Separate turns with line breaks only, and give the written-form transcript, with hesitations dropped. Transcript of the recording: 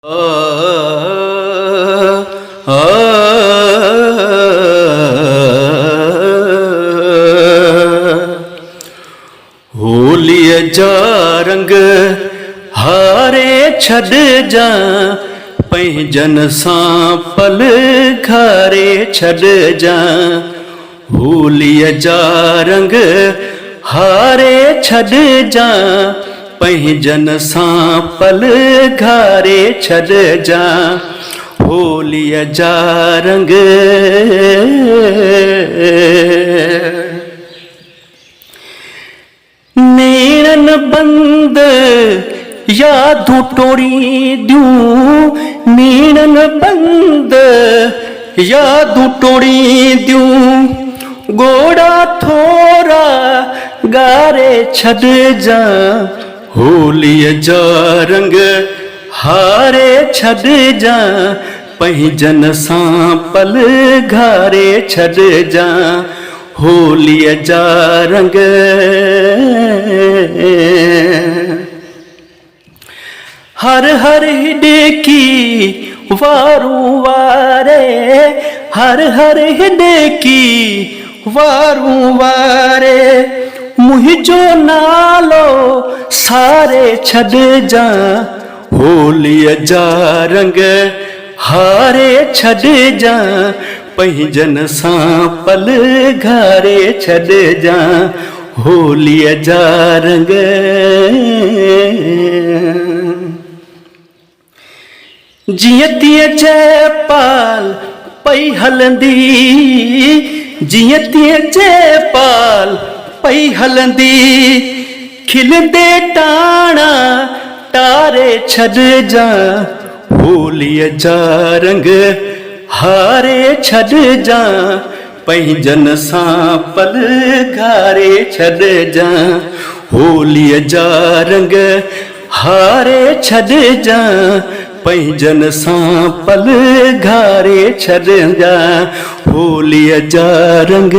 होलिय जा रंग हारे छड़ जा पंहिंजन सां पल घारे छड़ जा। होलिय जा रंग हारे छड़ जा पंहिंजन सां पल घारे छड़ जा। होलिय जा रंग नेणन बंद यादूं टोड़ींदियूं, नेणन बंद यादूं टोड़ींदियूं, गोड़ा थोरा गारे छड़ जा। होलिय जा रंग हारे छड़ जा पंहिंजन सां पल घारे छड़ जा। होलिय जा रंग हर हर हिडेकी वारू वारे, हर हर हिडेकी वारू वारे, मुंहिंजो नालो सारे छड़ जा। होलिय जा रंग हारे छड़ जा पंहिंजन सां पल घारे छड़ जा। होलिय जा रंग जियं तीअं जयपाल पई हलंदी, जियं तीअं जयपाल पई हलंदी, खिलंदे टाणा तारे छड़ जा। होलिय जा रंग हारे छड़ जा पंहिंजन सां पल घारे छड़ जा। होलिय जा रंग हारे छड़ जा पंहिंजन सां पल घारे छड़ जा। होलिय जा रंग